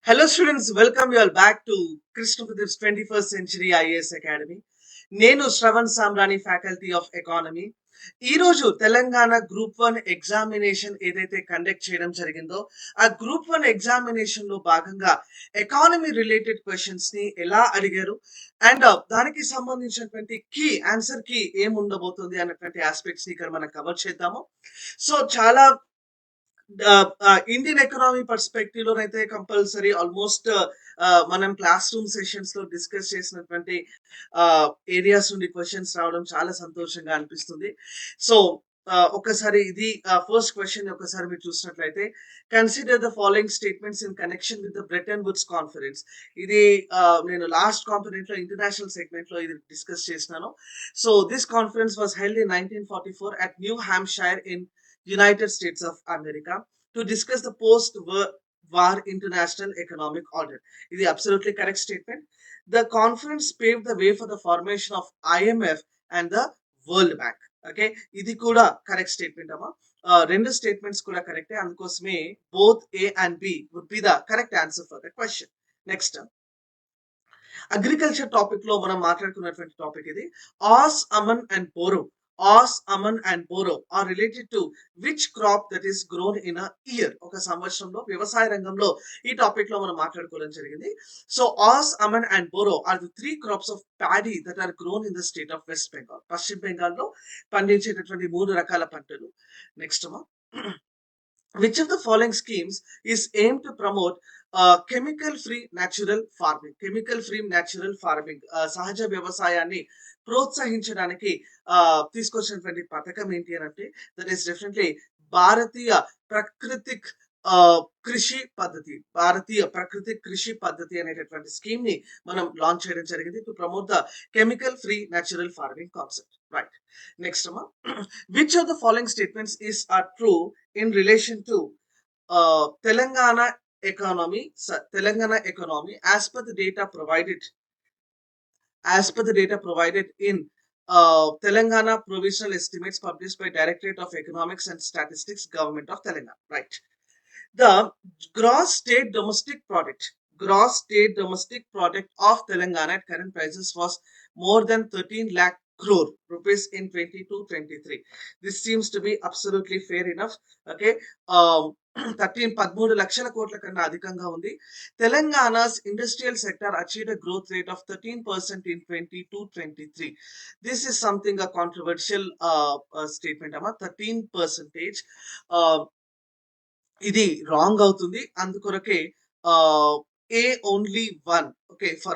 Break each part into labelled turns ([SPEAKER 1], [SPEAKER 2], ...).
[SPEAKER 1] Hello students, welcome you all back to Krishna Pradeep's 21st Century IAS Academy. నేను Shravan సామ్రాణి faculty of economy. ఈరోజు Telangana group 1 examination ఏదైతే conduct చేయడం జరిగిందో ఆ group 1 examination లో భాగంగా ఎకానమీ రిలేటెడ్ క్వశ్చన్స్ ని ఎలా అడిగారు అండ్ దానికి సంబంధించినటువంటి ఆన్సర్ కీ ఏం ఉండబోతుంది అన్నటువంటి ఆస్పెక్ట్స్ ని ఇక్కడ మనం కవర్ చేద్దాము. సో చాలా ఇండియన్ ఎకనామీ పర్స్పెక్టివ్ లోనైతే కంపల్సరీ ఆల్మోస్ట్ మనం క్లాస్ రూమ్ సెషన్స్ లో డిస్కస్ చేసినటువంటి ఏరియాస్ నుండి క్వశ్చన్స్ రావడం చాలా సంతోషంగా అనిపిస్తుంది. సో ఒకసారి ఇది ఫస్ట్ క్వశ్చన్ ఒకసారి మీరు చూసినట్లయితే, consider the following statements in connection with the Bretton Woods conference. ఇది నేను లాస్ట్ కాంపోనెంట్ లో ఇంటర్నేషనల్ సెగ్మెంట్ లో ఇది డిస్కస్ చేసినాను. So this conference was held in 1944 at New Hampshire in United States of America to discuss the post-war international economic order. This is absolutely correct statement. The conference paved the way for the formation of IMF and the World Bank. Okay, ఇది కూడా correct statement అమ్మా. రెండు statements కూడా కరెక్టే, అందుకోసమే both A and B would be the correct answer for the question. Next agriculture topic లో మనం మాట్లాడుకున్నటువంటి టాపిక్ ఇది. Aus, Aman and boro. Aus, Aman and borrow are related to which crop that is grown in a year. ఒక సంవత్సరంలో వ్యవసాయ రంగంలో ఈ టాపిక్ లో మనం మాట్లాడుకోవడం జరిగింది. So Aus, Aman and borrow are the 3 crops of paddy that are grown in the state of West Bengal. పశ్చిమ బెంగాల్లో పండించేటటువంటి 3 రకాల పంటలు. Next which of the following schemes is aimed to promote chemical free natural farming? Chemical free natural farming, సహజ వ్యవసాయాన్ని ప్రోత్సహించడానికి తీసుకొచ్చినటువంటి పథకం ఏంటి అని అంటే, that is definitely Bharatiya Prakritik Krishi Paddhati అనేటటువంటి స్కీమ్ ని మనం లాంచ్ చేయడం జరిగింది to promote the chemical free natural farming concept. Right. Next అమ్మా, which of the following statements is are true in relation to Telangana economy. Telangana economy, as per the data provided in Telangana provisional estimates published by Directorate of Economics and Statistics, Government of Telangana. Right. The gross state domestic product of Telangana at current prices was more than 13 lakh crore rupees in 22-23. This seems to be absolutely fair enough. Okay. 13 లక్షల కోట్ల కన్నా అధికంగా ఉంది. తెలంగాణ's industrial sector achieved a growth rate of 13% in 22-23. This is something a controversial statement అమ్మా. 13%. ఇది wrong అవుతుంది, అందుకొరకే A only 1. Okay, for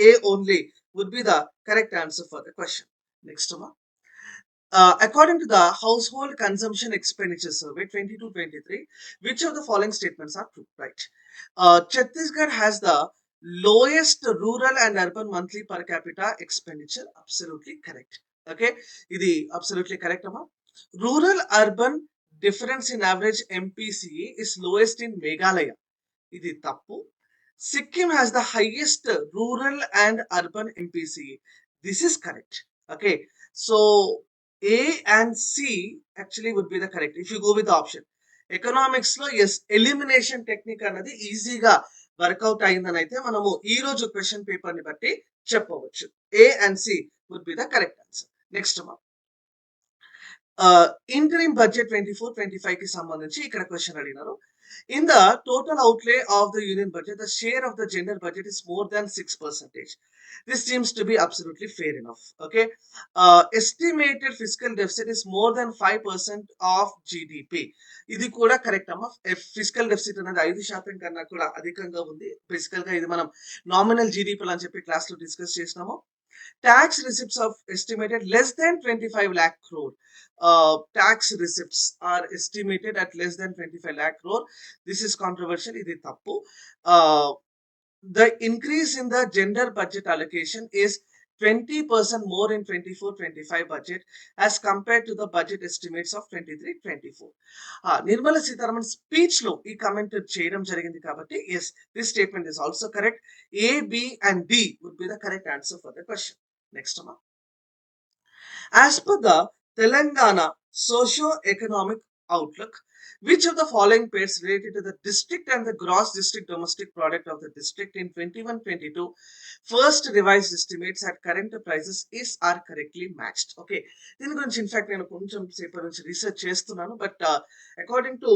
[SPEAKER 1] A only would be the correct answer for the question. Next one. According to the Household Consumption Expenditure Survey 22-23, which of the following statements are true? Right. Chhattisgarh has the lowest rural and urban monthly per capita expenditure. Absolutely correct. Okay, ఇది absolutely correct అమ్మా. Rural urban difference in average MPCE is lowest in Meghalaya. ఇది తప్పు. Sikkim has the highest rural and urban MPCE. This is correct. Okay, so A and C actually would be the correct if you go with the option. Economics లో yes, elimination technique అన్నది ఈజీగా work out అయిందని అయితే మనము ఈ రోజు question paper ని బట్టి చెప్పవచ్చు. A and C would be the correct answer. Next interim budget 24-25 కి సంబంధించి ఇక్కడ క్వశ్చన్ అడిగినారు. In the total outlay of the union budget, the share of the gender budget is more than 6%. This seems to be absolutely fair enough. Okay. Estimated fiscal deficit is more than 5% of GDP. ఇది కూడా correct అమ్మా. Physical deficit అనేది 5% కన్నా కూడా అధికంగా ఉంది. బేసికల్ గా ఇది మనం నామినల్ జీడిపి అని చెప్పి క్లాస్ లో డిస్కస్ చేసినాము. Tax receipts of estimated less than 25 lakh crore. Tax receipts are estimated at less than 25 lakh crore. This is controversial. Idi tappu. The increase in the gender budget allocation is 20% more in 24-25 budget as compared to the budget estimates of 23-24. Nirmala Sitharaman speech lo ee comment cheyadam jarigindi kabatti yes, this statement is also correct. A, B and D would be the correct answer for the question. Next one. As per the Telangana socio-economic outlook, Which of the following pairs related to the district and the gross district domestic product of the district in 21-22 first revised estimates at current prices is are correctly matched? Okay, దీని గురించి in fact నేను కొంచెం సేపటి నుంచి research చేస్తున్నాను, but according to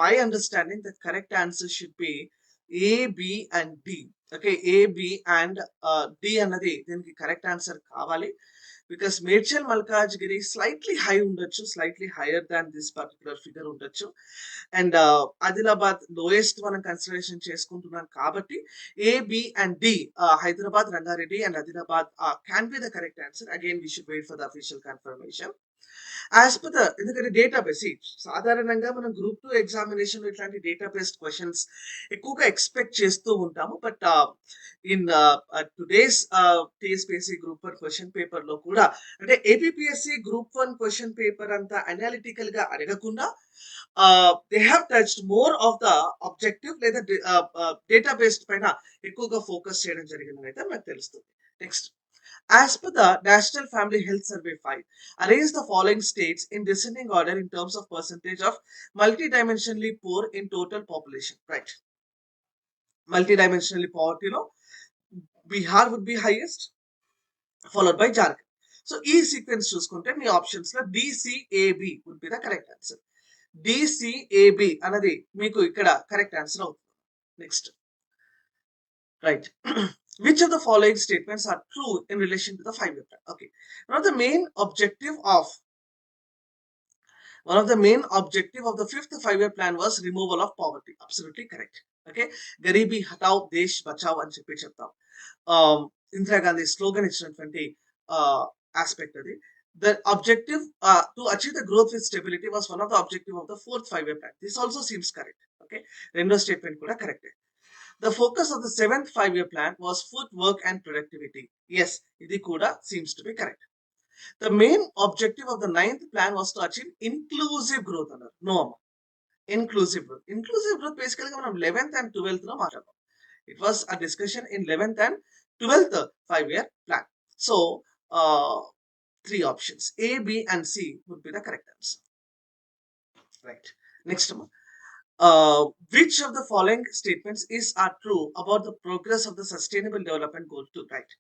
[SPEAKER 1] my understanding the correct answer should be A, B and D. Okay, A, B and D అన్నది దీనికి correct answer కావాలి. Because Medchal Malkajgiri slightly high ఉండొచ్చు, slightly higher than this particular figure ఉండొచ్చు. And Adilabad lowest మనం consideration చేసుకుంటున్నాం కాబట్టి A, B and D, Hyderabad, Rangareddy and Adilabad can be the correct answer. Again we should wait for the official confirmation. As per the, ఎందుకంటే database సాధారణంగా మనం group 2 examination ఇట్లాంటి డేటాబేస్డ్ questions ఎక్కువగా expect చేస్తూ ఉంటాము. But in today's TSPSC group 1 question paper లో కూడా, అంటే ఏపీపీఎస్సీ గ్రూప్ 1 క్వశ్చన్ పేపర్ అంతా అనలిటికల్ గా అడగకుండా they have touched more of the objective లేదా డేటాబేస్డ్ పైన ఎక్కువగా ఫోకస్ చేయడం జరిగిందని అయితే నాకు తెలుస్తుంది. Next, as per the National Family Health Survey 5, arrange the following states in descending order in terms of percentage of multidimensionally poor in total population. Right. Multidimensionally poverty, Bihar would be highest, followed by Jharkhand. So, E sequence చూసుకుంటే మీ options లో DCAB would be the correct answer. DCAB అన్నది మీకు ఇక్కడ correct answer అవుతుంది. Next, right. Which of the following statements are true in relation to the 5-year plan? Okay. One of the main objective of the 5th 5-year plan was removal of poverty. Absolutely correct. Okay. Garibi hatao, desh bachao అని చెప్పి చెప్తాం. Indira Gandhi slogan ఇచ్చినటువంటి aspect అది. The objective to achieve the growth with stability was one of the objective of the 4th 5-year plan. This also seems correct. Okay. రెండో statement కూడా correct. The focus of the 7th 5-year plan was food, work and productivity. Yes, ఇది కూడా seems to be correct. The main objective of the 9th plan was to achieve inclusive growth. No, inclusive growth. Inclusive growth basically మనం 11th and 12th లో మాట్లాడతాం. It was a discussion in 11th and 12th 5-year plan. So, 3 options A, B and C would be the correct answer. Right. Next one. Which of the following statements are true about the progress of the Sustainable Development Goal 2? Right.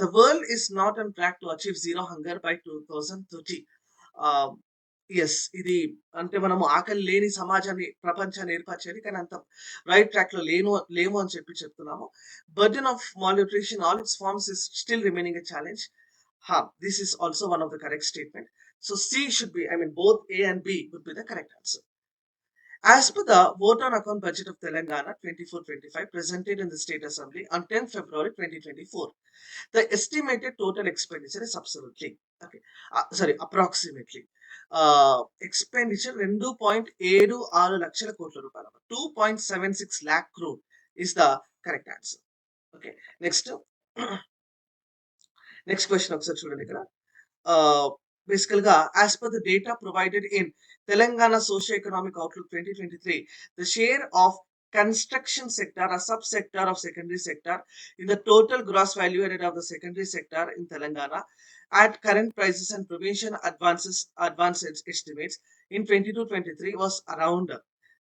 [SPEAKER 1] The world is not on track to achieve zero hunger by 2030. Yes, ఇది అంటే మనము ఆకలి లేని సమాజాన్ని, ప్రపంచాన్ని ఏర్పరిచేది, కానీ అంత రైట్ ట్రాక్ లో లేము అని చెప్తున్నాము. Burden of malnutrition all its forms is still remaining a challenge. This is also one of the correct statement. So C should be, both A and B would be the correct answer. As per the vote on account budget of Telangana 24-25 presented in the State Assembly on 10th February 2024, the estimated total expenditure is approximately expenditure 2.76 లక్షల కోట్ల రూపాయలు, 2.76 lakh crore is the correct answer. Okay, next question ఒకసారి చూడండి ఇక్కడ. Basically, as per the data provided in Telangana Socio-Economic Outlook 2023, the share of construction sector, a subsector of secondary sector, in the total gross value added of the secondary sector in Telangana at current prices and provision advances estimates in 22-23 was around,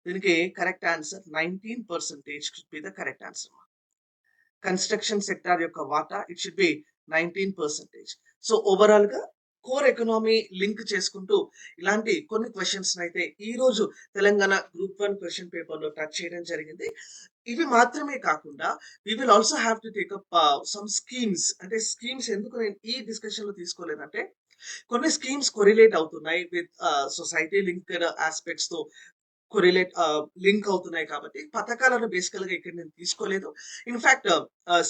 [SPEAKER 1] the correct answer 19% could be the correct answer. Construction sector యొక్క వాటా, it should be 19%. So overall గా core economy link చేసుకుంటూ ఇలాంటి కొన్ని questions అయితే ఈ రోజు Telangana group 1 question paper లో టచ్ చేయడం జరిగింది. ఇవి మాత్రమే కాకుండా we will also have to take up some schemes. అంటే స్కీమ్స్ ఎందుకు నేను ఈ డిస్కషన్ లో తీసుకోలేదంటే, కొన్ని స్కీమ్స్ కొరిలేట్ అవుతున్నాయి విత్ సొసైటీ లింక్డ్ ఆస్పెక్ట్స్ తో లింక్ అవుతున్నాయి కాబట్టి పథకాలను బేసికల్ గా ఇక్కడ నేను తీసుకోలేదు. ఇన్ఫాక్ట్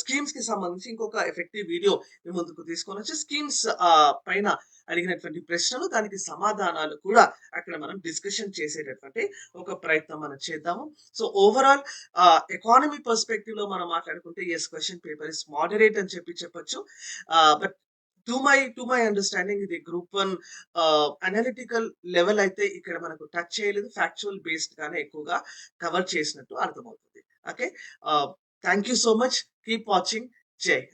[SPEAKER 1] స్కీమ్స్ కి సంబంధించి ఇంకొక ఎఫెక్టివ్ వీడియో మీ ముందుకు తీసుకొని వచ్చి స్కీమ్స్ పైన అడిగినటువంటి ప్రశ్నలు, దానికి సమాధానాలు కూడా అక్కడ మనం డిస్కషన్ చేసేటటువంటి ఒక ప్రయత్నం మనం చేద్దాము. సో ఓవరాల్ ఎకానమీ పర్స్పెక్టివ్ లో మనం మాట్లాడుకుంటే yes, question paper is moderate అని చెప్పొచ్చు. బట్ టు మై అండర్స్టాండింగ్ ఇది గ్రూప్ 1 అనలిటికల్ లెవెల్ అయితే ఇక్కడ మనకు టచ్ చేయలేదు, ఫ్యాక్చువల్ బేస్డ్ గానే ఎక్కువగా కవర్ చేసినట్టు అర్థమవుతుంది. Okay, thank you so much, keep watching, జై హింద్.